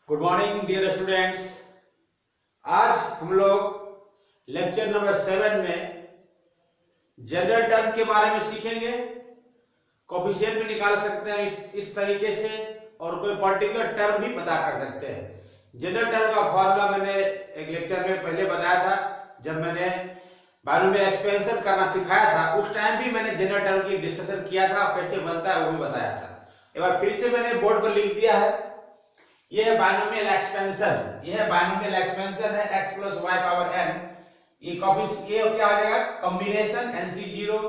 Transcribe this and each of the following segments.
Good morning dear students. आज हम लोग लेक्चर नंबर 7 में जनरल टर्म के बारे में सीखेंगे। कोफिशिएंट भी निकाल सकते हैं इस तरीके से और कोई पर्टिकुलर टर्म भी पता कर सकते हैं। जनरल टर्म का फॉर्मूला मैंने एक लेक्चर में पहले बताया था, जब मैंने बायोनोमियल एक्सपेंशन करना सिखाया था। उस टाइम भी मैंने जनरल टर्म की डिस्कशन किया था, कैसे बनता है वो भी बताया था। एक बार फिर से मैंने बोर्ड पर लिख दिया है। यह है बायनोमियल एक्सपेंशन, यह बायनोमियल एक्सपेंशन है x plus y power n। ये क्या हो जाएगा, कॉम्बिनेशन NC0।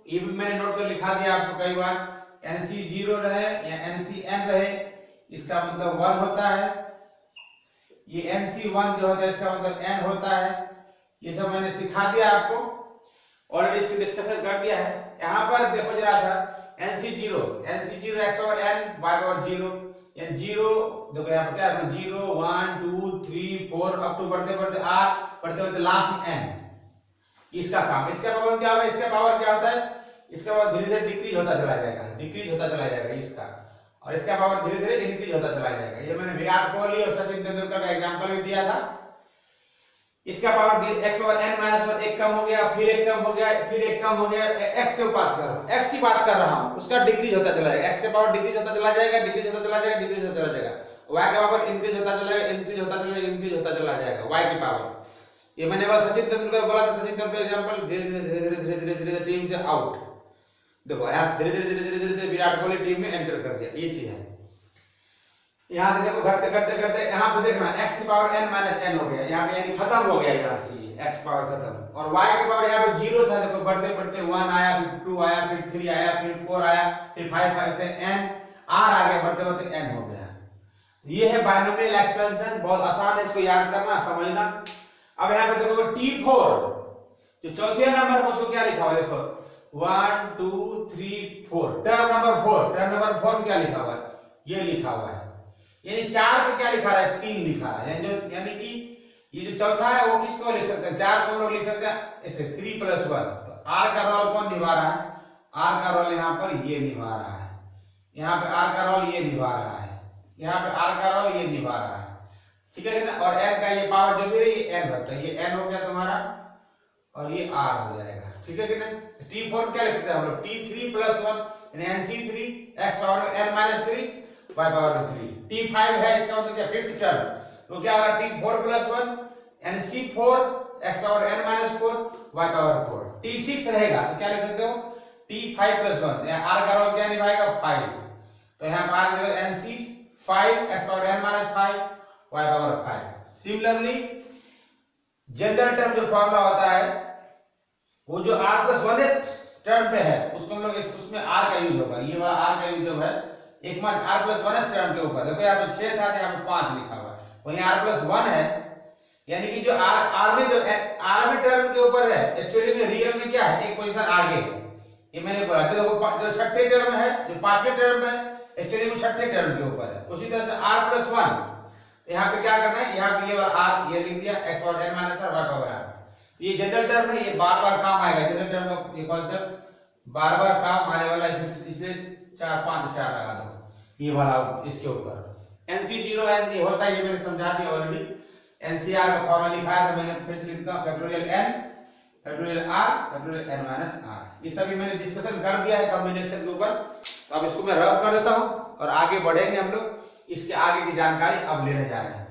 ये भी मैंने नोट कर लिखा दिया आपको कई बार, NC0 रहे या NCn रहे, इसका मतलब 1 होता है। ये NC1 जो होता है इसका मतलब n होता है। ये सब मैंने सिखा दिया आपको, ऑलरेडी इसकी डिस्कशन कर दिया है। यहाँ पर देखो जरा सा, NC0 x power n y power 0, या 0 देखो यहाँ पर क्या है, 0 1 2 3 4 अप टू बढ़ते बढ़ते r, बढ़ते बढ़ते लास्ट में n। इसका काम, इसका पावर क्या होगा, इसका पावर क्या होता है, इसका पावर धीरे धीरे डिक्रीज होता चला जाएगा, डिक्रीज होता चला जाएगा इसका, और इसका पावर धीरे धीरे इंक्रीज होता चला जाएगा। ये मैंने विराट कोहली और सचिन तेंदुलकर का एग्जांपल भी दिया था। इसका power x power n minus 1 एक कम हो गया, फिर एक कम हो गया, फिर एक कम हो गया। x की बात कर रहा हूं, उसका डिक्रीज होता चला जाएगा। x का पावर डिक्रीज होता चला जाएगा, डिक्रीज होता चला जाएगा, डिक्रीज होता चला जाएगा। y का पावर इंक्रीज होता चला जाएगा, इंक्रीज होता चला जाएगा, इंक्रीज होता चला जाएगा y की पावर। ये मैंने बस सचिन तेंदुलकर बोला था, सचिन तेंदुलकर एग्जांपल, धीरे धीरे धीरे धीरे धीरे धीरे धीरे टीम से आउट। देखो यहां से धीरे धीरे धीरे धीरे धीरे विराट कोहली टीम में एंटर कर गया, ये चीज है। यहां से देखो घटते घटते घटते यहां पे देखना x की पावर n माइनस n हो गया, यहां पे यानी खत्म हो गया, यहां से x पावर खत्म। और y की पावर यहां पे 0 था, देखो बढ़ते बढ़ते 1 आया, फिर 2 आया, फिर 3 आया, फिर 4 आया, फिर 5 5 से n r आ गया, बढ़ते बढ़ते n हो गया। ये है बायनोमियल एक्सपेंशन, बहुत आसान है इसको याद करना, समझना। अब यहां पे देखो t4 जो चौथे नंबर है उसको क्या लिखा हुआ है, देखो 1 2 3 4, टर्म नंबर 4, टर्म नंबर 4 में क्या लिखा हुआ है, ये लिखा हुआ है। यानी 4 पे क्या लिखा रहा है, 3 लिखा रहा है, यानी कि ये जो चौथा है वो किसको लिख सकते हैं, 4 को हम लोग लिख सकते हैं ऐसे 3 + 1। तो r का रोल कौन निभा रहा है, r का रोल यहाँ पर ये निभा रहा है, यहाँ पे r का रोल ये निभा रहा है, यहाँ पे r का रोल ये निभा रहा है, ठीक है ना। और n का ये पावर जो भी रही ये n होता है, ये n हो गया तुम्हारा और ये r हो जाएगा, ठीक है कि नहीं। t4 क्या लिख सकते हैं हम लोग, t3 + 1 यानी NC3 x power n - 3 y power 3। t5 है, इसका मतलब क्या, फिफ्थ टर्म, तो क्या होगा t4 + 1 NC4 x power n - 4 y power 4। t6 रहेगा तो क्या लिख सकते हो, t5 + 1, यहाँ r का रोल क्या निभाएगा 5, तो यहाँ पर आ जाएगा NC5 x power n - 5 y power 5। Similarly general term जो फॉर्मूला होता है वो जो r + 1th टर्म पे है उसको हम लोग उसमें r का यूज होगा, ये वाला r का यूज जब है एक मात्र r + 1th टर्म के ऊपर। देखो यहाँ पे 6 था, यहाँ पे 5 लिखा हुआ है, वहीं r + 1 है, यानी कि जो r में जो r में टर्म के ऊपर है, एक्चुअली में रियल में क्या है, एक पोजीशन आगे है। ये मैंने बोला था, देखो जो छठे टर्म है, जो पांचवें टर्म है, एक्चुअली में छठे टर्म के ऊपर है। उसी तरह से r + 1, यहाँ पे क्या करना है, यहाँ पे ये वाला r ये लिख दिया, x power n - r y power r। ये जनरल टर्म है, ये बार बार काम आएगा, जनरल टर्म का ये कॉन्सेप्ट बार बार काम आने वाला है, इसे 4-5 स्टार लगा दो ये वाला इसके ऊपर। NC0 n ये होता है, ये मैंने समझा दिया ऑलरेडी। NCR का फॉर्मूला लिखाया था मैंने, फिर से लिखता हूं factorial n factorial r factorial n - r। ये सभी मैंने डिस्कशन कर दिया है कॉम्बिनेशन के ऊपर, तो अब इसको मैं रब कर देता हूं और आगे बढ़ेंगे हम लोग, इसके आगे की जानकारी अब लेने जा रहे हैं।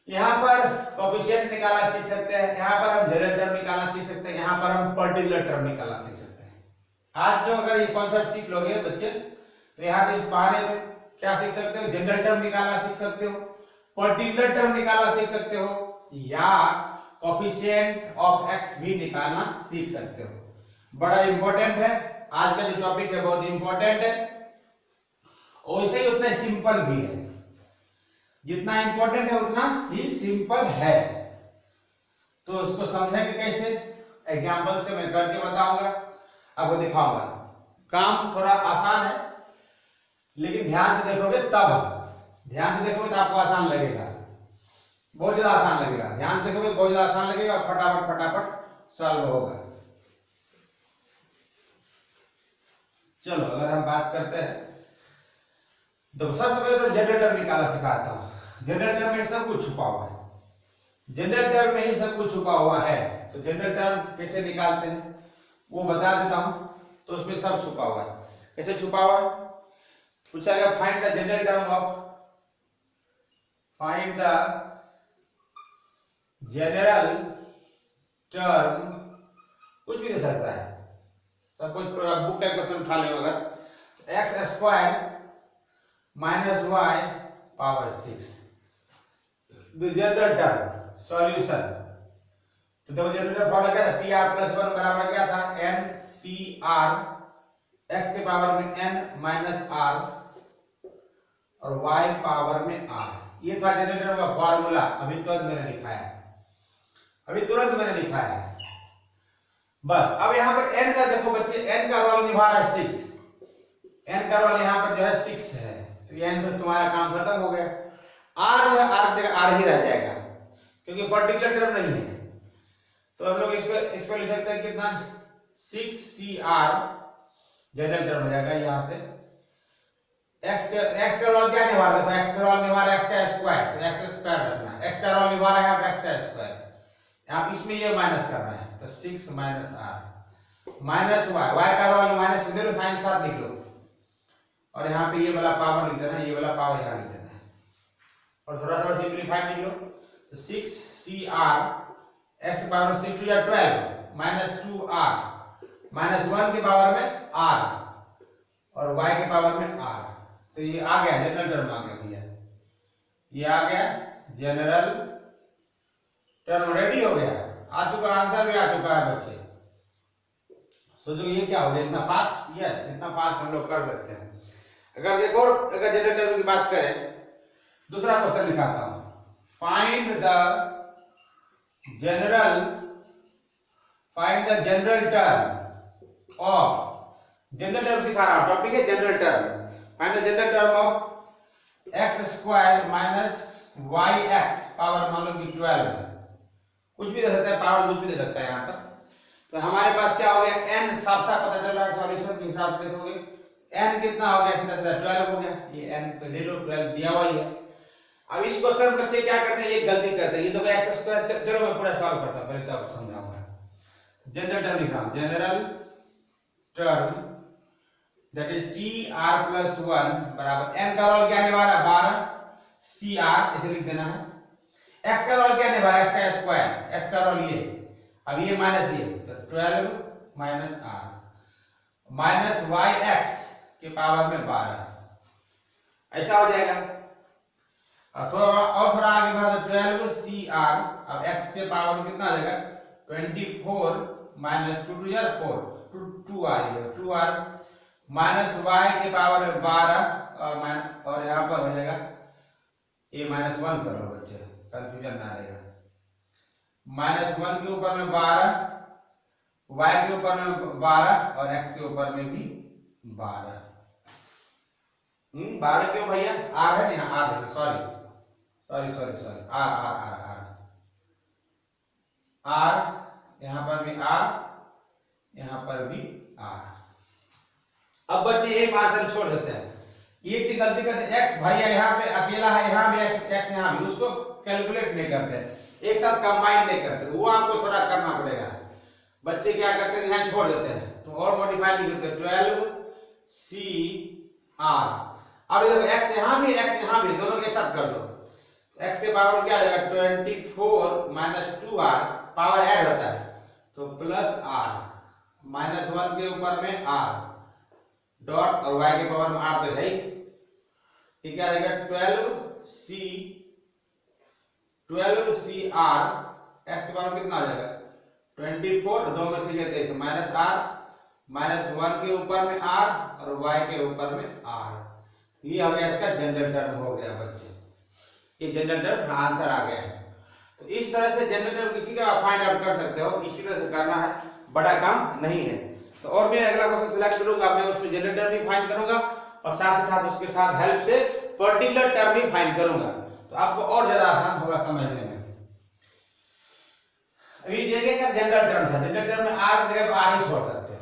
यहाँ पर कोफिशिएंट निकालना सीख सकते हैं, यहाँ पर हम जनरल टर्म निकालना सीख सकते हैं, यहाँ पर हम पर्टिकुलर टर्म निकालना सीख सकते हैं। आज जो अगर ये कॉन्सेप्ट सीख लोगे बच्चे तो यहाँ से इस बहाने क्या सीख सकते हो, जनरल टर्म निकालना सीख सकते हो, पर्टिकुलर टर्म निकालना सीख सकते हो, या कोफिशिएंट ऑफ x भी निकालना सीख सकते हो। बड़ा इंपॉर्टेंट है, आज का जो टॉपिक है बहुत इंपॉर्टेंट है, और इसे ही उतना सिंपल भी है, जितना इंपॉर्टेंट है उतना ही सिंपल है। तो उसको समझेंगे कैसे, एग्जांपल से मैं करके बताऊंगा, आपको दिखाऊंगा। काम थोड़ा आसान है लेकिन ध्यान से देखोगे तो आपको आसान लगेगा, बहुत ज्यादा आसान लगेगा। ध्यान से देखोगे बहुत ज्यादा आसान लगेगा और फटाफट फटाफट सॉल्व होगा। चलो अगर हम बात करते हैं, तो सबसे पहले तो जनरल टर्म निकालना सिखाता हूं। जनरल टर्म में सब कुछ छुपा हुआ है, जनरल टर्म में ही सब कुछ छुपा हुआ है। तो जनरल टर्म कैसे निकालते हैं वो बता देता हूं। तो उसमें सब छुपा हुआ है। कैसे छुपा हुआ है? पूछा गया find the general term of, find the general term, कुछ भी दे सकता है, सब कुछ। बुक का क्वेश्चन उठा लें अगर, तो x square minus y power 6 the general term solution. तो देखो जनरल टर्म फॉर्मूला क्या था, टी आर प्लस 1 बराबर क्या था, एन सी आर एक्स के पावर में एन माइनस आर और वाई पावर में आर। ये था जनरल टर्म का फॉर्मूला। अभी तुरंत मैंने लिखा है, अभी तुरंत मैंने लिखा है बस। अब यहाँ पर n का देखो बच्चे, n का रोल निभा रहा है 6, n का रोल यहाँ पर जो है 6 है, तो n तो तुम्हारा काम खत्म हो गया। r जो है r ही रह जाएगा क्योंकि पर्टिकुलर टर्म नहीं है। तो हम लोग इसको लिख सकते हैं कितना, 6cr जनरल टर्म हो जाएगा। यहाँ से x का रोल क्या निभा रहा है, x का रोल निभा रहा है x का स्क्वायर, तो x स्क्वायर रखना है। x का रोल निभा रहा है x का स्क्वायर, यहाँ इसमें ये माइनस करना है, तो 6 minus r minus y, y का रोल माइनस ले लो, साइन साथ लिख लो, और यहाँ पे ये वाला पावर लिख देना, ये वाला पावर यहाँ लिख देना है, और थोड़ा सा सिंप्लीफाई लिख लो। तो 6cr एक्स पावर 6 या 12 माइनस 2r माइनस 1 के पावर में r और y के पावर में r। तो ये आ गया जनरल टर्म, आ गया भैया, ये आ गया जनरल टर्म, रेडी हो गया, आ चुका, आंसर भी आ चुका है बच्चे। सोचो ये क्या हो गया, इतना फास्ट? यस, इतना फास्ट हम लोग कर सकते हैं। अगर एक और अगर जनरल टर्म की बात करें, दूसरा क्वेश्चन लिखाता हूं, find the general term of, general term सिखा रहा हूं, टॉपिक है general term. Find the general term of x square minus y x power मान लो कि 12, कुछ भी दे सकता है, पावर कुछ भी दे सकता है यहाँ पर। तो हमारे पास क्या हो गया, n साफ साफ पता चल रहा है, सॉल्यूशन के हिसाब से देखोगे n कितना हो गया, सीधा सीधा 12 हो गया, ये n तो ले लो, 12 दिया हुआ ही है। अब इस क्वेश्चन में बच्चे क्या करते हैं, ये गलती करते हैं, ये तो एक्स स्क्वायर, चलो मैं पूरा सॉल्व करता हूं, पहले तब समझाऊंगा। जनरल टर्म लिख रहा हूं, general term that is tr + 1 बराबर n का रोल क्या निभा रहा है, 12 cr, ऐसे लिख देना है। x का रोल क्या निभा रहा है, x का स्क्वायर, x का रोल ये, अब ये माइनस ये, तो 12 minus r minus y x के पावर में 12, ऐसा हो जाएगा। और थोड़ा आगे बढ़ा तो 12cr, अब x के पावर में कितना आ जाएगा, 24 माइनस 2 2 यार 4 2 आ जाएगा, 2r माइनस y के पावर में 12 और यहाँ पर हो जाएगा ये -1 कर लो बच्चे, कंफ्यूजन ना रहेगा। -1 के ऊपर में 12, y के ऊपर में 12 और x के ऊपर में भी 12। 12 क्यों भैया, r है ना, r है, सॉरी r यहाँ पर भी r, यहाँ पर भी r। अब बच्चे एक आंसर छोड़ देते हैं, एक चीज गलती करते हैं, x भैया यहाँ पे अकेला है, यहाँ भी x यहाँ भी, उसको कैलकुलेट नहीं करते, एक साथ कंबाइन नहीं करते, वो आपको थोड़ा करना पड़ेगा। बच्चे क्या करते हैं, यहाँ छोड़ देते हैं, तो और मॉडिफाई लिख देते हैं 12cr। अब देखो x यहाँ भी x यहाँ भी, दोनों एक साथ कर दो, x के पावर क्या आ जाएगा, 24 माइनस 2r, पावर ऐड होता है तो प्लस r, -1 के ऊपर में r डॉट और y के पावर में r तो है ही, ये क्या आ जाएगा 12cr, x के पावर कितना आ जाएगा 24, दो में से ये तो माइनस r, -1 के ऊपर में r और y के ऊपर में r। ये हो गया इसका जनरल टर्म हो गया बच्चे, ये जनरल टर्म आंसर आ गया है। तो इस तरह से जनरल टर्म किसी का आप फाइंड आउट कर सकते हो, इसी तरह से करना है, बड़ा काम नहीं है। तो और मैं अगला क्वेश्चन सिलेक्ट करूंगा, मैं उसमें जनरल टर्म भी फाइंड करूंगा और साथ ही साथ उसके साथ हेल्प से पर्टिकुलर टर्म भी फाइंड करूंगा, तो आपको और ज्यादा आसान होगा समझने में। अभी देखिए क्या जनरल टर्म था, जनरल टर्म में r की जगह r ही छोड़ सकते हो,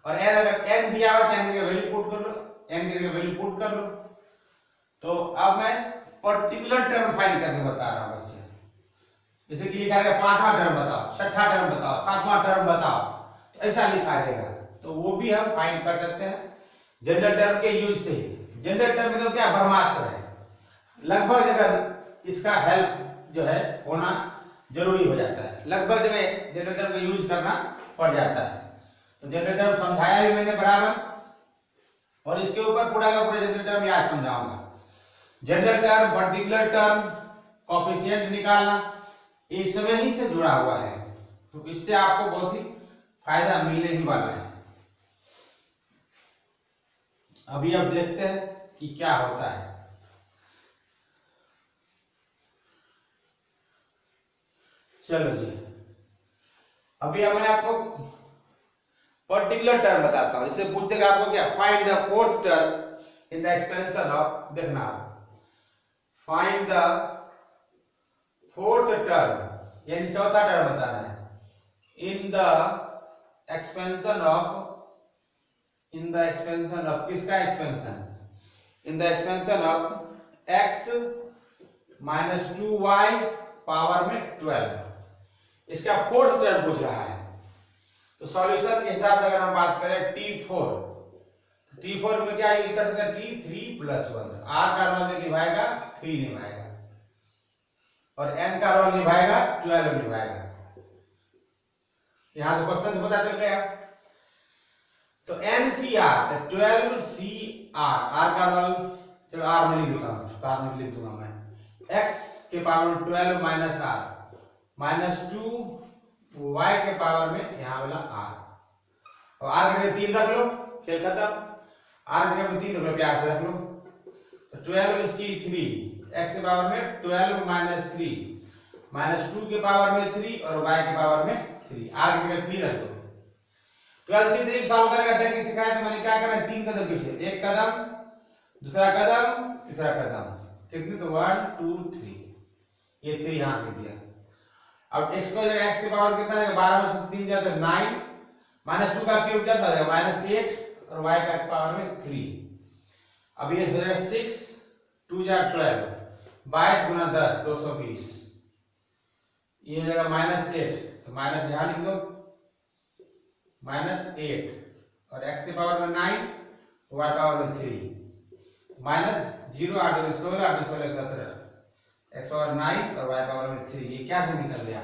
और n अगर n दिया हुआ तो n की वैल्यू पुट कर लो, n की जगह वैल्यू पुट कर लो। तो अब मैं पर्टिकुलर टर्म फाइंड करके बता रहा हूं बच्चे। जैसे कि लिखा है 5वां टर्म बताओ, 6ठा टर्म बताओ, 7वां टर्म बताओ, तो ऐसा लिखा रहेगा, तो वो भी हम फाइंड कर सकते हैं जनरल टर्म के यूज से ही। जनरल टर्म में तो क्या ब्रह्मास्त्र है, लगभग जगह इसका हेल्प जो है होना जरूरी हो जाता है, लगभग जगह जनरल टर्म का यूज करना पड़ जाता है। तो जनरल टर्म समझाया भी मैंने बराबर, और इसके ऊपर पूरा का पूरा जनरल टर्म याद समझाऊंगा। General term, particular term, coefficient निकालना, इसमें ही से जुड़ा हुआ है, तो इससे आपको बहुत ही फायदा मिलने ही वाला है। अभी अब देखते हैं कि क्या होता है। चलो जी, अभी अब मैं आपको पर्टिकुलर टर्म बताता हूं। इससे पूछ देगा आपको क्या, find the fourth term in the expansion of, देखना फाइंड द फोर्थ टर्म यानी चौथा टर्म बताना है, in the expansion of, in the expansion of, किसका expansion, in the expansion of x minus 2y power में 12, इसका फोर्थ टर्म पूछ रहा है। तो सॉल्यूशन के हिसाब से अगर हम बात करें T4, तो T4 में क्या यूज कर सकते हैं, T3 प्लस 1, R का रोल निभाएगा 3 निभाएगा, और N का रोल निभाएगा 12 निभाएगा। यहां से क्वेश्चन पता चल गया। तो NCR 12CR, R का रोल, चलो R में लिख देता हूं, R में लिख दूंगा मैं, x के power 12 minus R minus 2 y के पावर में यहाँ वाला r, और r के 3 रख लो, खेल खत्म। r के 3 रख लो, प्यार से रख लो। तो 12c3 x के पावर में 12 माइनस 3 माइनस 2 के पावर में 3 और y के पावर में 3, r के 3 रख दो। 12c3 सॉल्व करेगा, टेक्निक सिखाया तो मैंने क्या करना है, 3 कदम पीछे, एक कदम, दूसरा कदम, तीसरा कदम, कितनी, तो 1 2 3, ये 3 यहां लिख दिया। अब x को जगह x के पावर कितना है, 12 में से 3 जाता है 9, माइनस 2 का क्यूब क्या था, माइनस 8, और y का पावर में 3। अब ये हो जाएगा 6 2 जा 12, 22 गुना 10 220, ये हो जाएगा माइनस 8, तो माइनस यहां लिख दो, माइनस 8, और x के पावर में 9, y पावर में 3, माइनस 0 8 16 8 16 17, x पावर 9 और y पावर में 3, ये क्या से निकल गया,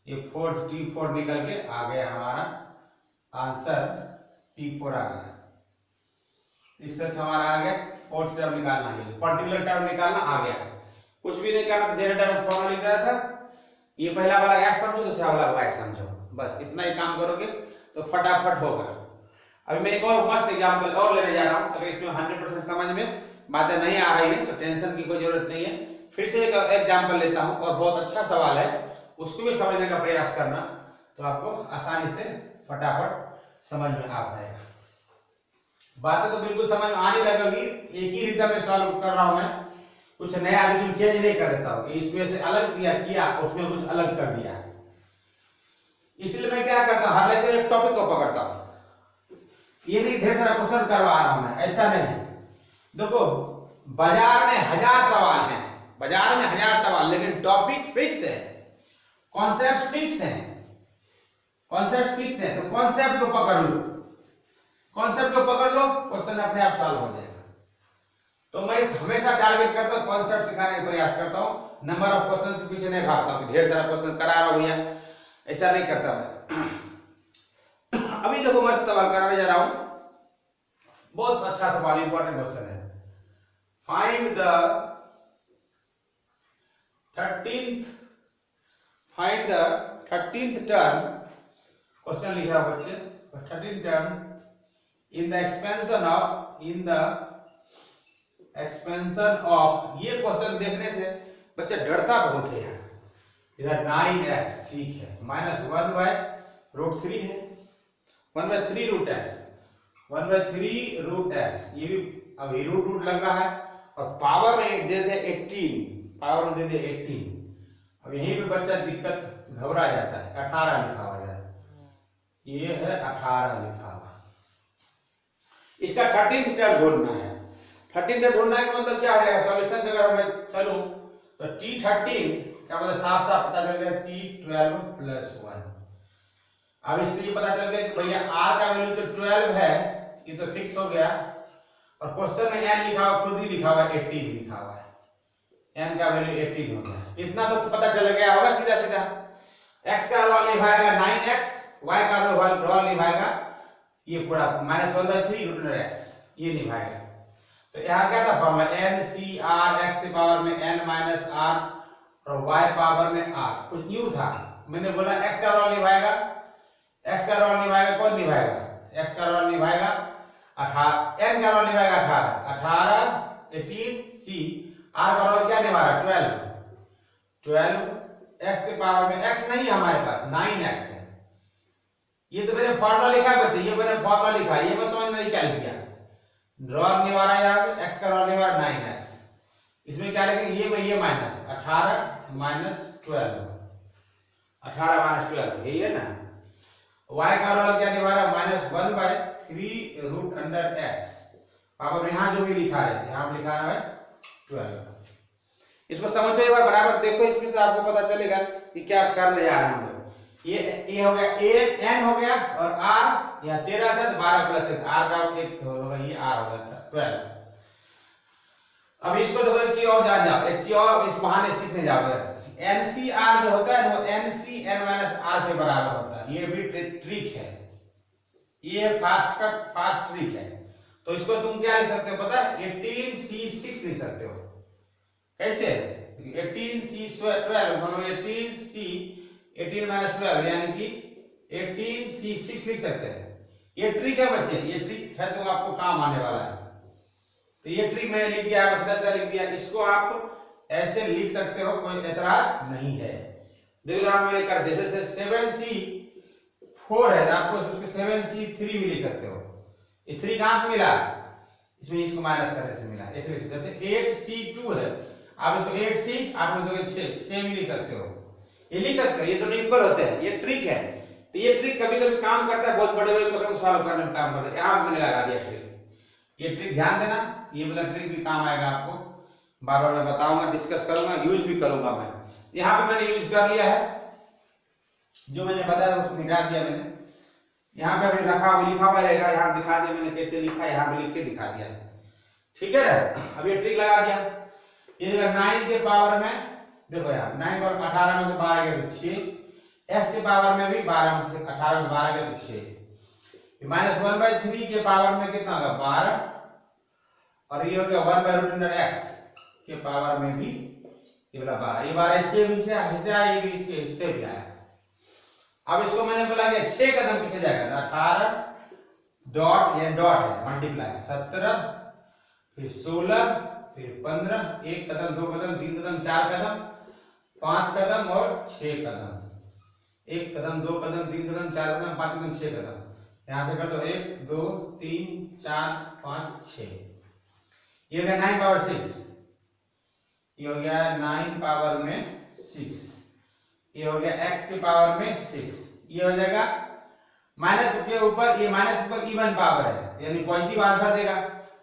ये T4 निकल के आ गया, हमारा आंसर T4 आ गया। इस तरह से हमारा आ गया फोर्थ टर्म निकालना है, पर्टिकुलर टर्म निकालना आ गया। कुछ भी नहीं करना, जनरल टर्म फॉर्मूला लिख दिया था, ये पहला वाला x समझो, दूसरा वाला y समझो, बस इतना ही काम करोगे तो फटाफट होगा। अभी मैं एक और मस्त एग्जांपल और लेने जा रहा हूं, अगर इसमें 100% समझ में बातें नहीं आ रही है तो टेंशन की कोई जरूरत नहीं है, फिर से एक एग्जांपल लेता हूं, और बहुत अच्छा सवाल है, उसको भी समझने का प्रयास करना, तो आपको आसानी से फटाफट समझ में आ पाएगा। बातें तो बिल्कुल समझ में आने लगेगी, एक ही रिदम में सॉल्व कर रहा हूं मैं, कुछ नया अभी चेंज नहीं कर देता हूं, इसमें से अलग दिया किया, उसमें कुछ अलग कर दिया। इसलिए मैं क्या करता हूं, हर लेक्चर एक टॉपिक को पकड़ता हूं, ये नहीं ढेर सारा क्वेश्चन करवा रहा हूं मैं, ऐसा नहीं। देखो बाजार में 1000 सवाल हैं, बाजार में 1000 सवाल, लेकिन टॉपिक फिक्स है, कॉन्सेप्ट फिक्स है, कॉन्सेप्ट फिक्स है, तो कॉन्सेप्ट को पकड़ लो, कॉन्सेप्ट को पकड़ लो, क्वेश्चन अपने आप सॉल्व हो जाएगा। तो मैं हमेशा टारगेट करता हूं, कॉन्सेप्ट सिखाने का प्रयास करता हूं, नंबर ऑफ क्वेश्चन के पीछे नहीं भागता हूं, ढेर सारा क्वेश्चन करा रहा हूं भैया, ऐसा नहीं करता मैं। अभी देखो मस्त सवाल कराने जा रहा हूं, बहुत अच्छा सवाल, इंपॉर्टेंट क्वेश्चन है। Find the 13th term, question लिख रहा हूं बच्चे, 13th term in the expansion of, in the expansion of, ये क्वेश्चन देखने से बच्चा डरता बहुत है यार, इधर 9x ठीक है, माइनस 1/√3 है, 1/3√x, 1/3√x, ये भी अभी रूट लग रहा है, और पावर में दे दे 18, पावर में दे दे 18। अब यहीं पे बच्चा दिक्कत घबरा जाता है, 18 लिखा हुआ है, ये है 18 लिखा हुआ, इसका 13th टर्म ढूंढना है। 13 का ढूंढना का मतलब क्या आ जाएगा, सॉल्यूशन से अगर मैं चलूं तो T13 क्या मतलब साफ साफ पता चल गया T12 + 1। अब इससे ये पता चल गया कि भैया R का वैल्यू तो 12 है, ये तो फिक्स हो गया, और क्वेश्चन में n लिखा हुआ, खुद ही लिखा हुआ 18 लिखा हुआ है, n का वैल्यू 18 हो गया। इतना तो पता चल गया होगा सीधा सीधा। x का लॉग निभाएगा 9x, y का लॉग निभाएगा ये पूरा -1/3√x, ये निभाएगा। तो यहाँ क्या था फॉर्मूला, NCR x के पावर में n - r और y पावर में r, कुछ न्यू था। मैंने बोला x का लॉग निभाएगा, x का लॉग निभाएगा, कौन निभाएगा, x का लॉग निभाएगा 18, n का लॉग निभाएगा 18, 18 c, r का लॉग क्या निभा रहा 12 x के पावर में, x नहीं है हमारे पास, 9x है। ये तो मैंने फॉर्मूला लिखा है बच्चे, ये मैंने फॉर्मूला लिखा है, ये मैं समझ नहीं क्या लिख दिया, लॉग निभा रहा है यहाँ से, x का लॉग निभा 9x, इसमें क्या लिखेंगे, ये माइनस 18 - 12, 18 - 12 यही है ना। y का लॉग क्या निभा रहा है -1/3√x, पावर यहाँ जो भी लिखा है, यहाँ लिखा है 12। इसको समझो एक बार बराबर, देखो इसमें से आपको पता चलेगा कि क्या करने जा रहे हैं हम लोग। ये हो गया a n हो गया, और r या 13 था तो 12 + 1, r का एक होगा, ये r हो गया 12। अब इसको देखो एक चीज और जान जाओ, एक चीज और इस बहाने सीखने जाओगे, NCR जो होता है वो NC n - r के बराबर होता है, ये भी ट्रिक है, ये फास्ट ट्रिक है। तो इसको तुम क्या लिख सकते हो पता है, 18C6 लिख सकते हो। कैसे, 18C12 मतलब 18 - 12 यानी कि 18C6 लिख सकते हैं। ये ट्रिक है बच्चे, ये ट्रिक है तो आपको काम आने वाला है। तो ये ट्रिक मैंने लिख दिया, सीधा लिख दिया, इसको आप ऐसे लिख सकते हो, कोई एतराज नहीं है। देखो आप मैंने कर दिया, जैसे 7C4 है, आपको उसके 7C3 भी लिख सकते हो। ये 3 कहां से मिला, इसमें इसको माइनस करने से मिला, ऐसे लिख सकते हो। जैसे 8C2 है, आप इसको 8C 8 में दोगे 6 भी लिख सकते हो, ये लिख सकते हो, ये तो इक्वल होते हैं, ये ट्रिक है। तो ये ट्रिक कभी कभी काम करता है, बहुत बड़े बड़े क्वेश्चन सॉल्व करने में काम करता है। यहाँ मैंने लगा दिया ट्रिक, ये ट्रिक ध्यान देना, ये वाला ट्रिक भी काम आएगा आपको, बार बार मैं बताऊंगा, डिस्कस करूंगा, यूज भी करूंगा मैं। यहाँ पे मैंने यूज कर लिया है, जो मैंने बताया उसको निकाल दिया मैंने, यहाँ पे अभी रखा हुआ लिखा हुआ रहेगा, यहाँ दिखा दिया मैंने कैसे लिखा, यहाँ पे लिख के दिखा दिया, ठीक है। अब ये ट्रिक लगा दिया, ये 9 के पावर में देखो यहाँ 9 पर 18 में से 12 गए तो 6, s के पावर में भी 12 में से 18 में 12 गए तो 6, -1/3 के पावर में कितना होगा 12, और ये हो गया 1/√x के पावर में भी ये वाला 12, ये 12 इसके हिस्से आया, ये भी इसके हिस्से भी आया। अब इसको मैंने बोला कि 6 कदम पीछे जाएगा, 18 डॉट, ये डॉट है मल्टीप्लाई 17, फिर 16, फिर 15, 1 कदम 2 कदम 3 कदम 4 कदम 5 कदम और 6 कदम, 1 कदम 2 कदम 3 कदम 4 कदम 5 कदम 6 कदम, यहां से कर दो 1 2 3 4 5 6, ये हो गया 9 पावर 6, ये हो गया 9 पावर में 6, ये हो गया x के पावर में 6, ये हो जाएगा माइनस के ऊपर, ये माइनस ऊपर इवन पावर है, यानी पॉजिटिव आंसर देगा।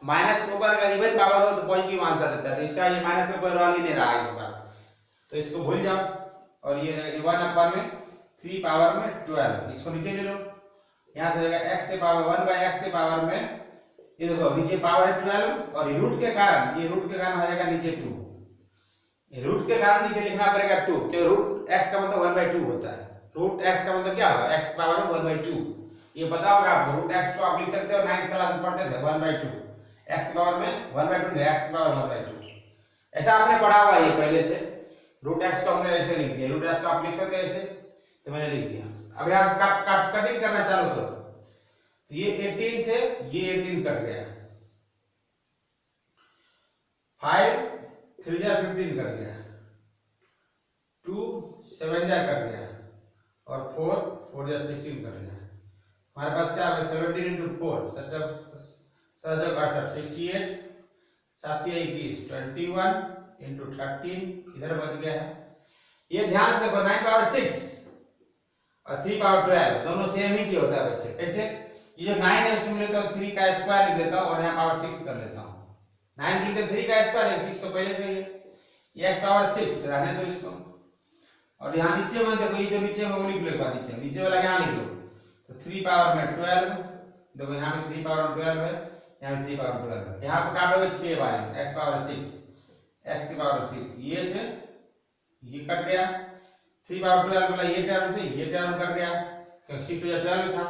माइनस के ऊपर अगर इवन पावर हो तो पॉजिटिव आंसर देता है, तो इसका ये माइनस के ऊपर रोल ही नहीं रहा है इस बार, तो इसको भूल जाओ। और ये 1 में 3 पावर में 12, इसको नीचे ले लो, यहाँ से जाएगा x के पावर 1/x के पावर में, ये देखो नीचे पावर है 12, और रूट के कारण, ये रूट के कारण आ जाएगा नीचे 2, ये रूट के कारण नीचे लिखना पड़ेगा 2, क्योंकि रूट x का मतलब 1/2 होता है, रूट x का मतलब क्या होगा, x पावर में 1/2, ये पता होगा आपको। रूट x को आप लिख सकते हो 9th क्लास में पढ़ते थे 1/2, x के पावर में 1/2 नहीं, x के पावर 1/2, ऐसा आपने पढ़ा हुआ है पहले से। रूट x को हमने ऐसे लिख दिया, रूट x को आप लिख सकते हैं ऐसे, तो मैंने लिख दिया। अब यहाँ से कटिंग करना चालू करो, तो ये 18 से ये 18 कट गया, 5 3 जा 15 कट गया, 2 7 जा कट गया, और 4 4 जा 16 कट गया। हमारे पास क्या है 17 into 4 68, 68 7 21 21 into 13, इधर बच गया है। ये ध्यान से देखो 9 पावर 6 और 3 पावर 12 दोनों सेम ही चीज होता है बच्चे। कैसे, ये जो 9 है इसमें लेता हूँ 3 का स्क्वायर लिख देता हूँ और यहाँ पावर 6 कर लेता हूँ, 9 इंटू 3 का स्क्वायर है, 6 तो पहले से ही है, ये x पावर 6 रहने दो इसको। और यहाँ नीचे में देखो, ये जो नीचे में वो लिख लो एक बार, नीचे वाला यहाँ लिख लो, तो 3 पावर में 12, देखो यहाँ पे 3 पावर 12 है, यहाँ पे 3 पावर 12 है, यहाँ पे काटोगे 6 बार x पावर 6, x की पावर 6, ये से ये कट गया, 3 पावर 12 वाला ये टर्म से ये टर्म कट गया, क्योंकि 6 तो 12 था,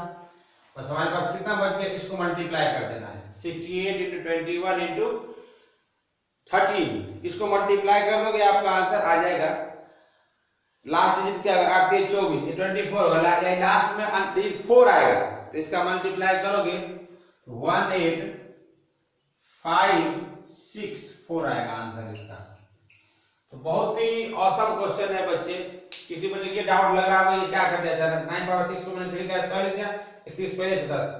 बस हमारे पास कितना बच गया, इसको मल्टीप्लाई कर देना है, 68 इंटू 21 इंटू 13, इसको मल्टीप्लाई कर दोगे आपका आंसर आ जाएगा, लास्ट डिजिट क्या होगा, 8 3 24, ये 24 होगा, लास्ट में डिजिट 4 आएगा, तो इसका मल्टीप्लाई करोगे 18564 आएगा आंसर इसका। तो बहुत ही औसम क्वेश्चन है बच्चे, किसी बच्चे ये डाउट लग रहा है ये क्या कर दिया था, 9 पावर 6 को मैंने 3 का स्क्वायर ले दिया, 6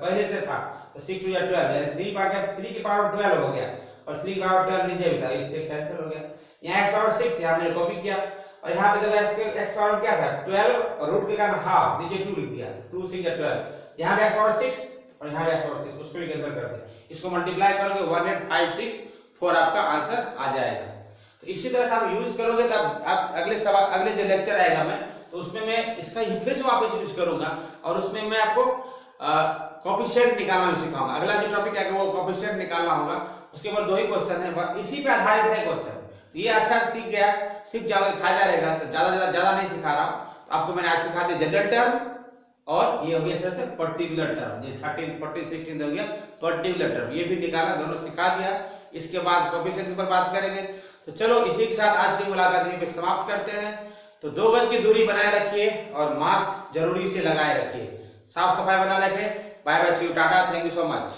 पहले से था, तो 6 टू 12 यानी 3 आ गया, 3 की पावर 12 हो गया, और 3 की पावर 12 नीचे भी था, इससे कैंसिल हो गया, यहाँ x पावर 6 यहाँ मैंने कॉपी किया, और यहाँ पे देखो x पावर क्या था 12, और रूट के कारण हाफ, नीचे 2 लिख दिया, 2 6 या 12, यहाँ पे x पावर 6 और यहाँ पे x पावर 6, उसको भी कैंसिल कर दिया, इसको मल्टीप्लाई करोगे 18564 आपका आंसर आ जाएगा। तो इसी तरह से आप यूज करोगे, तब आप अगले जो लेक्चर आएगा मैं, तो उसमें मैं इसका फिर से वापस यूज करूंगा, और उसमें मैं आपको कोएफिशिएंट निकालना भी सिखाऊंगा। अगला जो टॉपिक है वो कोएफिशिएंट निकालना होगा, उसके बाद 2 ही क्वेश्चन है, इसी पे आधारित है क्वेश्चन। तो ये अच्छा सीख जाओगे, फायदा रहेगा। तो ज्यादा नहीं सिखा रहा हूं, तो आपको मैंने आज सिखा दिया जनरल टर्म, और ये हो गया इस से पर्टिकुलर टर्म, ये 13 14 16 हो गया पर्टिकुलर टर्म, ये भी निकाला, दोनों सिखा दिया। इसके बाद कोएफिशिएंट के ऊपर बात करेंगे। तो चलो इसी के साथ आज की मुलाकात यहीं पे समाप्त करते हैं। तो 2 गज की दूरी बनाए रखिए, और मास्क जरूरी से लगाए रखिए, साफ सफाई बना रखें। Bye bye, see you, tata, thank you so much.